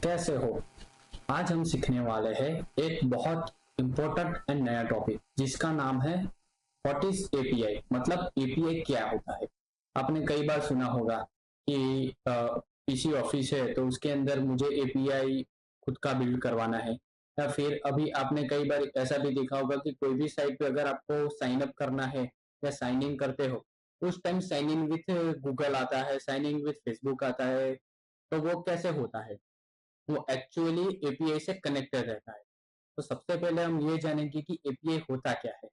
कैसे हो? आज हम सीखने वाले हैं एक बहुत इम्पोर्टेंट एंड नया टॉपिक जिसका नाम है व्हाट इज एपीआई। मतलब एपीआई क्या होता है। आपने कई बार सुना होगा कि पीसी ऑफिस है तो उसके अंदर मुझे एपीआई खुद का बिल्ड करवाना है, या फिर अभी आपने कई बार ऐसा भी देखा होगा कि कोई भी साइट पे अगर आपको साइन अप करना है या साइन इन करते हो, उस time sign in with Google आता है, साइन इन विथ फेसबुक आता है। तो वो कैसे होता है? वो एक्चुअली एपीआई से कनेक्टेड रहता है। तो सबसे पहले हम ये जानेंगे कि एपीआई होता क्या है।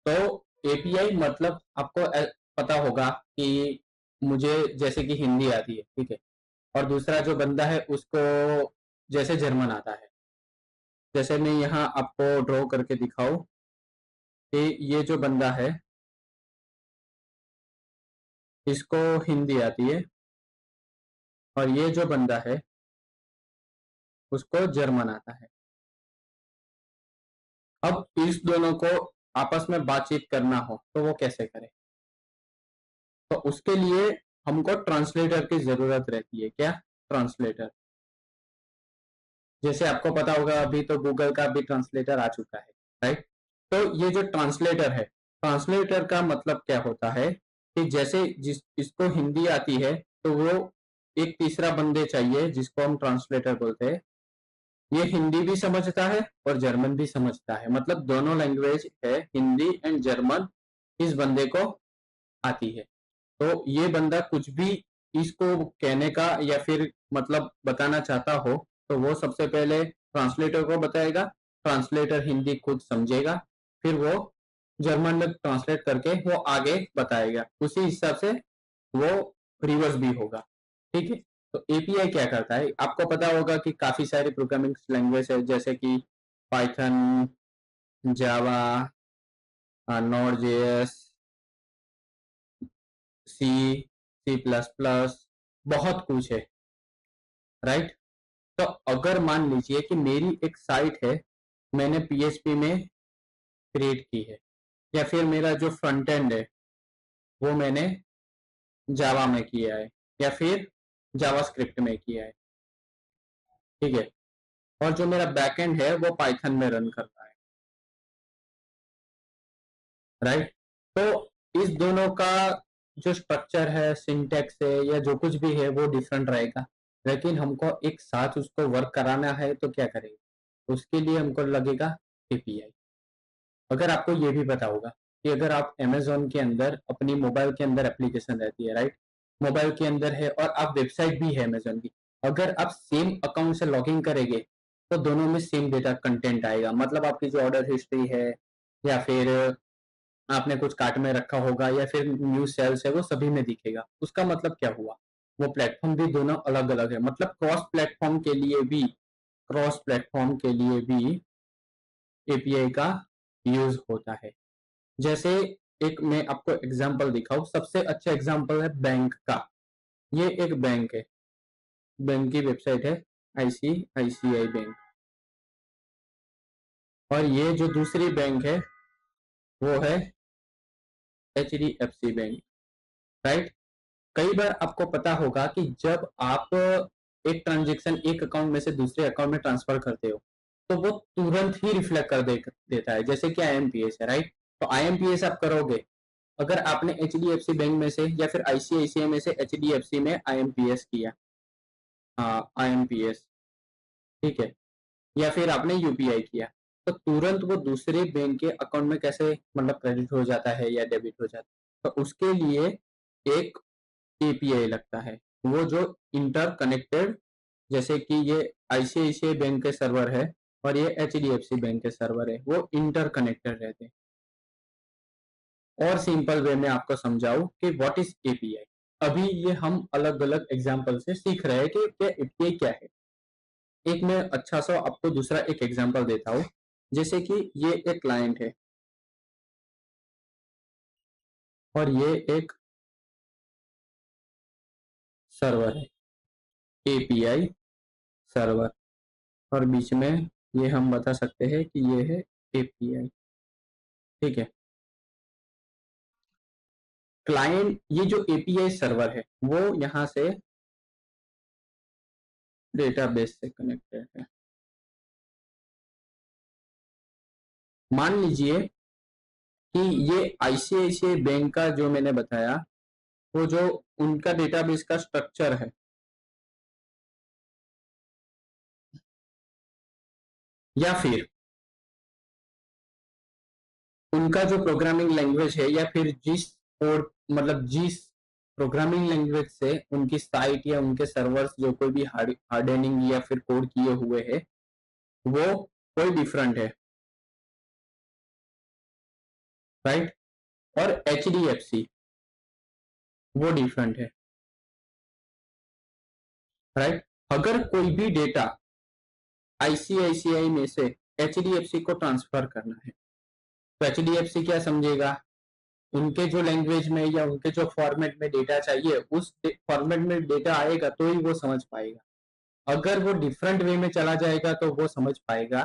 तो एपीआई मतलब आपको पता होगा कि मुझे जैसे कि हिंदी आती है, ठीक है, और दूसरा जो बंदा है उसको जैसे जर्मन आता है। जैसे मैं यहाँ आपको ड्रॉ करके दिखाऊं कि ये जो बंदा है इसको हिंदी आती है, और ये जो बंदा है उसको जर्मन आता है। अब इस दोनों को आपस में बातचीत करना हो तो वो कैसे करें? तो उसके लिए हमको ट्रांसलेटर की जरूरत रहती है। क्या? ट्रांसलेटर। जैसे आपको पता होगा अभी तो गूगल का भी ट्रांसलेटर आ चुका है, राइट? तो ये जो ट्रांसलेटर है, ट्रांसलेटर का मतलब क्या होता है कि जैसे जिस इसको हिंदी आती है तो वो एक तीसरा बंदे चाहिए जिसको हम ट्रांसलेटर बोलते हैं। ये हिंदी भी समझता है और जर्मन भी समझता है, मतलब दोनों लैंग्वेज है, हिंदी एंड जर्मन इस बंदे को आती है। तो ये बंदा कुछ भी इसको कहने का या फिर मतलब बताना चाहता हो तो वो सबसे पहले ट्रांसलेटर को बताएगा, ट्रांसलेटर हिंदी खुद समझेगा, फिर वो जर्मन में ट्रांसलेट करके वो आगे बताएगा, उसी हिसाब से वो रिवर्स भी होगा। ठीक है। तो एपीआई क्या करता है? आपको पता होगा कि काफी सारी प्रोग्रामिंग लैंग्वेज है, जैसे कि पाइथन, जावा, नोड जेएस, सी, सी प्लस प्लस, बहुत कुछ है, राइट? तो अगर मान लीजिए कि मेरी एक साइट है, मैंने पीएचपी में क्रिएट की है, या फिर मेरा जो फ्रंट एंड है वो मैंने जावा में किया है, या फिर जावा स्क्रिप्ट में किया है, ठीक है, और जो मेरा बैक एंड है वो पाइथन में रन करता है, राइट? तो इस दोनों का जो स्ट्रक्चर है, सिंटेक्स है, या जो कुछ भी है वो डिफरेंट रहेगा, लेकिन हमको एक साथ उसको वर्क कराना है तो क्या करेंगे? उसके लिए हमको लगेगा एपीआई। अगर आपको ये भी पता होगा कि अगर आप अमेज़न के अंदर अपनी मोबाइल के अंदर एप्लीकेशन रहती है, राइट? मोबाइल के अंदर है और आप वेबसाइट भी है अमेज़न की। अगर आप सेम अकाउंट से लॉगिन करेंगे तो दोनों में सेम डेटा कंटेंट आएगा। मतलब आपकी जो ऑर्डर हिस्ट्री है, या फिर आपने कुछ कार्ट में रखा होगा, या फिर न्यू सेल्स है, वो सभी में दिखेगा। उसका मतलब क्या हुआ? वो प्लेटफ़ॉर्म भी दोनों अलग-अलग है। मतलब क्रॉस प्लेटफ़ॉर्म के लिए भी एपीआई का यूज़ होता है। जैसे एक मैं आपको एग्जांपल दिखाऊं, सबसे अच्छा एग्जांपल है बैंक का। ये एक बैंक है, बैंक की वेबसाइट है आईसीआईसीआई बैंक, और ये जो दूसरी बैंक है वो है एचडीएफसी बैंक, राइट? कई बार आपको पता होगा कि जब आप एक ट्रांजेक्शन एक अकाउंट में से दूसरे अकाउंट में ट्रांसफर करते हो तो वो तुरंत ही रिफ्लेक्ट देता है, जैसे कि आईएमपीएस है, राइट? तो आईएमपीएस आप करोगे अगर आपने एचडीएफसी बैंक में से या फिर आईसीआईसीआई में से एचडीएफसी में आईएमपीएस किया, हाँ आईएमपीएस, ठीक है, या फिर आपने यूपीआई किया, तो तुरंत वो दूसरे बैंक के अकाउंट में कैसे मतलब क्रेडिट हो जाता है या डेबिट हो जाता है? तो उसके लिए एक एपीआई लगता है, वो जो इंटर कनेक्टेड, जैसे कि ये आईसीआईसीआई बैंक के सर्वर है और ये एचडीएफसी बैंक के सर्वर है, वो इंटर कनेक्टेड रहते हैं। और सिंपल वे में आपको समझाऊं कि व्हाट इज एपीआई। अभी ये हम अलग अलग एग्जाम्पल से सीख रहे हैं कि एपीआई क्या है। एक मैं अच्छा सा आपको दूसरा एक एग्जाम्पल देता हूँ। जैसे कि ये एक क्लाइंट है और ये एक सर्वर है, एपीआई सर्वर, और बीच में ये हम बता सकते हैं कि ये है एपीआई, ठीक है। क्लाइंट, ये जो एपीआई सर्वर है वो यहां से डेटाबेस से कनेक्टेड है। मान लीजिए कि ये आईसीआईसीआई बैंक का जो मैंने बताया, वो जो उनका डेटाबेस का स्ट्रक्चर है, या फिर उनका जो प्रोग्रामिंग लैंग्वेज है, या फिर जिस कोड, मतलब जिस प्रोग्रामिंग लैंग्वेज से उनकी साइट या उनके सर्वर्स जो कोई भी हार्डनिंग या फिर कोड किए हुए हैं, वो कोई डिफरेंट है, राइट। और एचडीएफसी वो डिफरेंट है, राइट। अगर कोई भी डेटा आईसीआईसीआई में से एचडीएफसी को ट्रांसफर करना है, तो एचडीएफसी क्या समझेगा, उनके जो लैंग्वेज में या उनके जो फॉर्मेट में डेटा चाहिए उस फॉर्मेट में डेटा आएगा तो ही वो समझ पाएगा। अगर वो डिफरेंट वे में चला जाएगा तो वो समझ पाएगा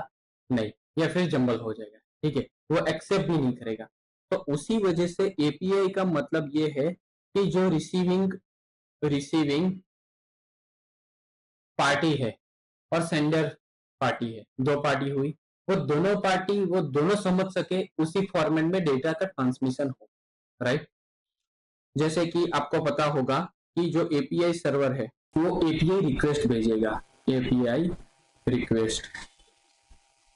नहीं, या फिर जंबल हो जाएगा, ठीक है, वो एक्सेप्ट भी नहीं करेगा। तो उसी वजह से एपीआई का मतलब ये है कि जो रिसीविंग रिसीविंग पार्टी है और सेंडर पार्टी है, दो पार्टी हुई, वो दोनों समझ सके उसी फॉर्मेट में डेटा का ट्रांसमिशन हो, राइट। जैसे कि आपको पता होगा कि जो एपीआई सर्वर है वो एपीआई रिक्वेस्ट भेजेगा, एपीआई रिक्वेस्ट,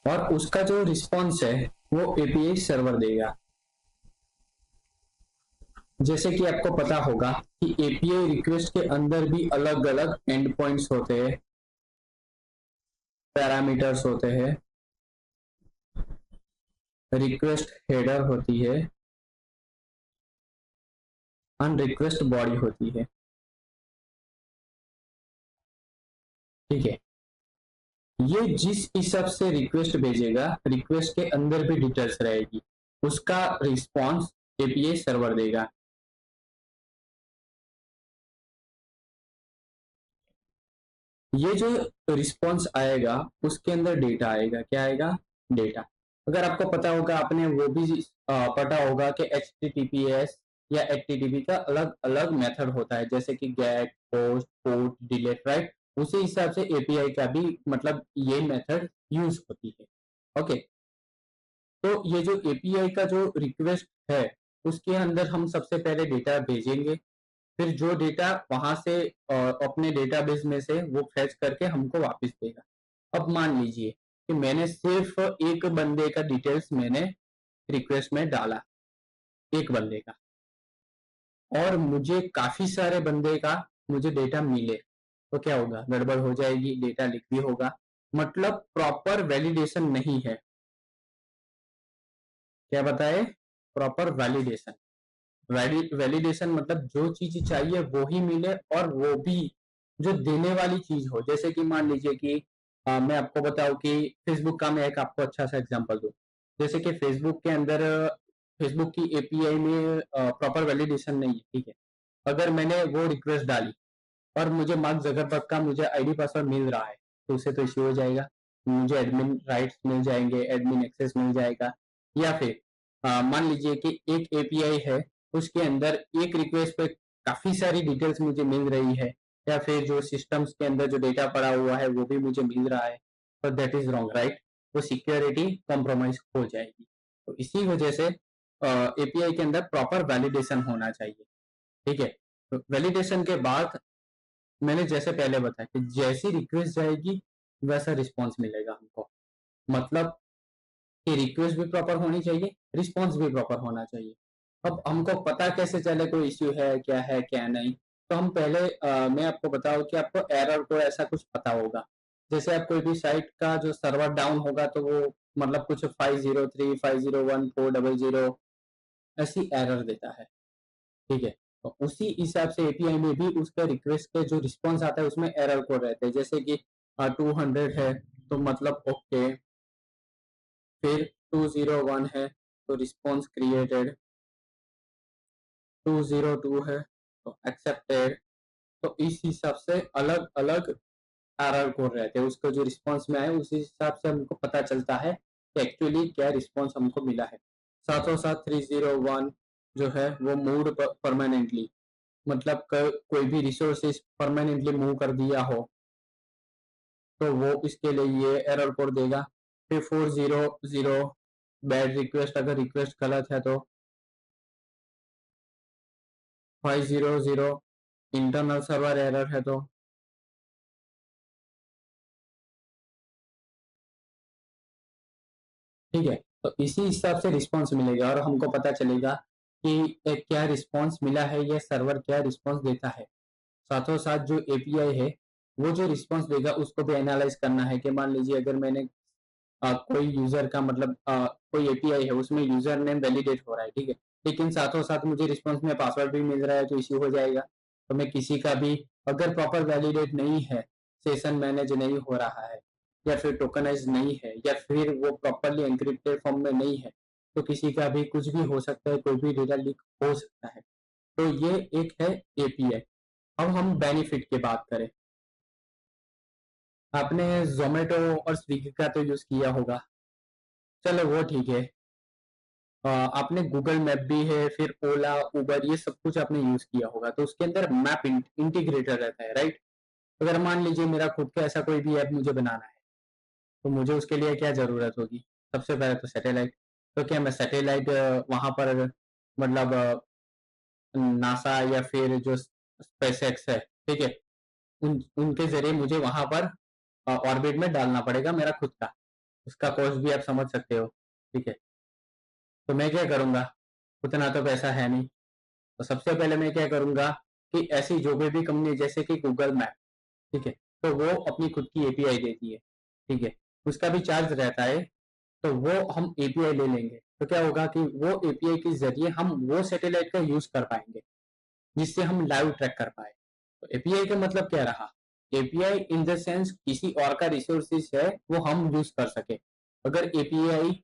और उसका जो रिस्पॉन्स है वो एपीआई सर्वर देगा। जैसे कि आपको पता होगा कि एपीआई रिक्वेस्ट के अंदर भी अलग अलग एंड पॉइंट्स होते हैं, पैरामीटर्स होते हैं, रिक्वेस्ट हेडर होती है, और रिक्वेस्ट बॉडी होती है, ठीक है। ये जिस हिसाब से रिक्वेस्ट भेजेगा, रिक्वेस्ट के अंदर भी डिटेल्स रहेगी, उसका रिस्पॉन्स एपीआई सर्वर देगा। ये जो रिस्पॉन्स आएगा उसके अंदर डेटा आएगा, क्या आएगा, डेटा। अगर आपको पता होगा, आपने वो भी पता होगा कि एचटीटीपीएस या एचटीटीपी का अलग अलग मेथड होता है, जैसे कि get, post, put, delete, write. उसी हिसाब से एपीआई का भी मतलब ये मेथड यूज होती है, ओके। तो ये जो एपीआई का जो रिक्वेस्ट है उसके अंदर हम सबसे पहले डेटा भेजेंगे, फिर जो डेटा वहां से अपने डेटाबेस में से वो फेच करके हमको वापस देगा। अब मान लीजिए कि मैंने सिर्फ एक बंदे का डिटेल्स मैंने रिक्वेस्ट में डाला, एक बंदे का, और मुझे काफी सारे बंदे का मुझे डेटा मिले, तो क्या होगा, गड़बड़ हो जाएगी, डेटा लीक भी होगा, मतलब प्रॉपर वैलिडेशन नहीं है। क्या बताए, प्रॉपर वैलिडेशन। वैलिडेशन मतलब जो चीज चाहिए वो ही मिले, और वो भी जो देने वाली चीज हो। जैसे कि मान लीजिए कि मैं आपको बताऊं कि फेसबुक का मैं एक आपको अच्छा सा एग्जांपल दूं। जैसे कि फेसबुक के अंदर, फेसबुक की एपीआई में प्रॉपर वैलिडेशन नहीं है, ठीक है। अगर मैंने वो रिक्वेस्ट डाली और मुझे मार्क जगरबर्ग का मुझे आईडी पासवर्ड मिल रहा है, तो उसे तो इश्यू हो जाएगा, मुझे एडमिन राइट्स मिल जाएंगे, एडमिन एक्सेस मिल जाएगा। या फिर मान लीजिए कि एक एपीआई है, उसके अंदर एक रिक्वेस्ट पे काफी सारी डिटेल्स मुझे मिल रही है, या फिर जो सिस्टम्स के अंदर जो डेटा पड़ा हुआ है वो भी मुझे मिल रहा है, तो दैट इज रॉन्ग, राइट। वो सिक्योरिटी कॉम्प्रोमाइज हो जाएगी। तो इसी वजह से एपीआई के अंदर प्रॉपर वैलिडेशन होना चाहिए, ठीक है। तो वैलिडेशन के बाद मैंने जैसे पहले बताया कि जैसी रिक्वेस्ट जाएगी वैसा रिस्पॉन्स मिलेगा हमको, मतलब कि रिक्वेस्ट भी प्रॉपर होनी चाहिए, रिस्पॉन्स भी प्रॉपर होना चाहिए। अब हमको पता कैसे चले कोई इश्यू है क्या नहीं, तो हम पहले मैं आपको बताऊं कि आपको एरर को ऐसा कुछ पता होगा। जैसे आप कोई भी साइट का जो सर्वर डाउन होगा तो वो मतलब कुछ 503 501 400 ऐसी एरर देता है, ठीक है। तो उसी हिसाब से एपीआई में भी उसका रिक्वेस्ट के जो रिस्पॉन्स आता है उसमें एरर कोड रहते हैं। जैसे कि 200 है तो मतलब ओके, फिर 201 है तो रिस्पॉन्स क्रिएटेड, 202 है तो एक्सेप्टेड। तो इस हिसाब से अलग अलग एरर कोड रहते हैं, उसको जो रिस्पॉन्स में आए उसी हिसाब से हमको पता चलता है कि एक्चुअली क्या रिस्पॉन्स हमको मिला है। साथों साथ 301 जो है वो मूव परमानेंटली, मतलब कोई भी रिसोर्सेज परमानेंटली मूव कर दिया हो तो वो इसके लिए ये एरर कोड देगा। फिर 400 बैड रिक्वेस्ट, अगर रिक्वेस्ट गलत है तो 500 इंटरनल सर्वर एरर है तो ठीक है। तो इसी हिसाब से रिस्पॉन्स मिलेगा और हमको पता चलेगा कि क्या रिस्पॉन्स मिला है या सर्वर क्या रिस्पॉन्स देता है। साथों साथ जो एपीआई है वो जो रिस्पॉन्स देगा उसको भी एनालाइज करना है कि मान लीजिए अगर मैंने कोई यूजर का मतलब कोई एपीआई है उसमें यूजर नेम वैलिडेट हो रहा है, ठीक है, लेकिन साथों साथ मुझे रिस्पॉन्स में पासवर्ड भी मिल रहा है तो इश्यू हो जाएगा। तो मैं किसी का भी अगर प्रॉपर वैलिडेट नहीं है, सेशन मैनेज नहीं हो रहा है या फिर टोकनाइज नहीं है या फिर वो प्रॉपरली एन्क्रिप्टेड फॉर्म में नहीं है तो किसी का भी कुछ भी हो सकता है, कोई भी डेटा लीक हो सकता है। तो ये एक है एपीआई। अब हम बेनिफिट की बात करें, आपने जोमेटो और स्विगी का तो यूज किया होगा, चलो वो ठीक है। आपने गूगल मैप भी है, फिर ओला उबर ये सब कुछ आपने यूज किया होगा तो उसके अंदर मैप इंटीग्रेटर रहता है, राइट। अगर मान लीजिए मेरा खुद का ऐसा कोई भी ऐप मुझे बनाना है तो मुझे उसके लिए क्या जरूरत होगी, सबसे पहले तो सैटेलाइट। तो क्या मैं सैटेलाइट वहां पर मतलब नासा या फिर जो स्पेसएक्स है, ठीक है, उनके जरिए मुझे वहां पर ऑर्बिट में डालना पड़ेगा मेरा खुद का, उसका कॉस्ट भी आप समझ सकते हो, ठीक है। तो मैं क्या करूंगा, उतना तो पैसा है नहीं, तो सबसे पहले मैं क्या करूंगा कि ऐसी जो भी कंपनी जैसे कि गूगल मैप, ठीक है, तो वो अपनी खुद की एपीआई देती है, ठीक है, उसका भी चार्ज रहता है। तो वो हम एपीआई ले लेंगे तो क्या होगा कि वो एपीआई के जरिए हम वो सैटेलाइट का यूज कर पाएंगे जिससे हम लाइव ट्रैक कर पाए। तो एपीआई का मतलब क्या रहा, एपीआई इन द सेंस किसी और का रिसोर्सेज है वो हम यूज कर सके। अगर एपीआई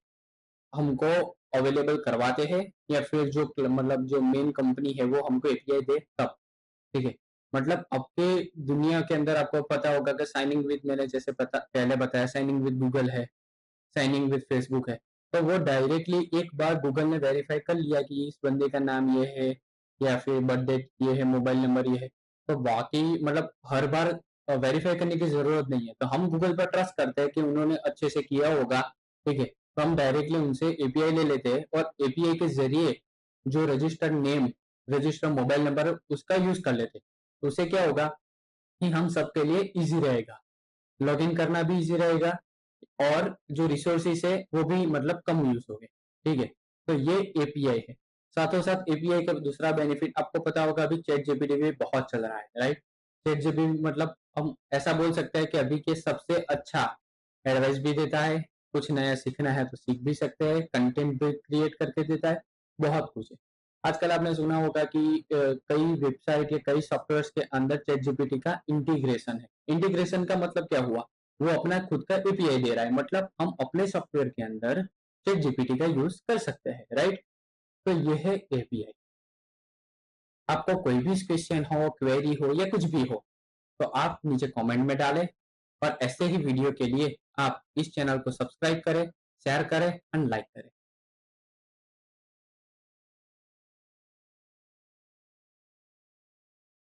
हमको अवेलेबल करवाते हैं या फिर जो मतलब जो मेन कंपनी है वो हमको एपीआई दे तब, ठीक है। मतलब आपके दुनिया के अंदर आपको पता होगा कि साइनिंग विद, मैंने जैसे पहले बताया, साइनिंग विद गूगल है, साइनिंग विद फेसबुक है। तो वो डायरेक्टली एक बार गूगल ने वेरीफाई कर लिया कि इस बंदे का नाम ये है या फिर बर्थ डेट ये है, मोबाइल नंबर ये है, तो बाकी मतलब हर बार वेरीफाई करने की जरूरत नहीं है। तो हम गूगल पर ट्रस्ट करते हैं कि उन्होंने अच्छे से किया होगा, ठीक है। तो हम डायरेक्टली उनसे एपीआई ले लेते हैं और एपीआई के जरिए जो registered name, registered mobile number उसका यूज कर लेते हैं। तो उससे क्या होगा कि हम सबके लिए इजी रहेगा, लॉगिन करना भी इजी रहेगा और जो रिसोर्सेस है वो भी मतलब कम यूज हो गए, ठीक है। तो ये एपीआई है। साथों साथ एपीआई का दूसरा बेनिफिट आपको पता होगा, अभी चैट जीपीटी भी बहुत चल रहा है, राइट। चैट जीपीटी मतलब हम ऐसा बोल सकते हैं कि अभी के सबसे अच्छा एडवाइस भी देता है, कुछ नया सीखना है तो सीख भी सकते हैं, कंटेंट भी क्रिएट करके देता है, बहुत कुछ है। आजकल आपने सुना होगा कि कई वेबसाइट या कई सॉफ्टवेयर के अंदर चैट जीपीटी का इंटीग्रेशन है। इंटीग्रेशन का मतलब क्या हुआ, वो अपना खुद का एपीआई दे रहा है, मतलब हम अपने सॉफ्टवेयर के अंदर चैट जीपीटी का यूज कर सकते हैं, राइट। तो ये है एपीआई। आपको कोई भी क्वेश्चन हो, क्वेरी हो या कुछ भी हो तो आप नीचे कमेंट में डालें और ऐसे ही वीडियो के लिए आप इस चैनल को सब्सक्राइब करें, शेयर करें एंड लाइक करें।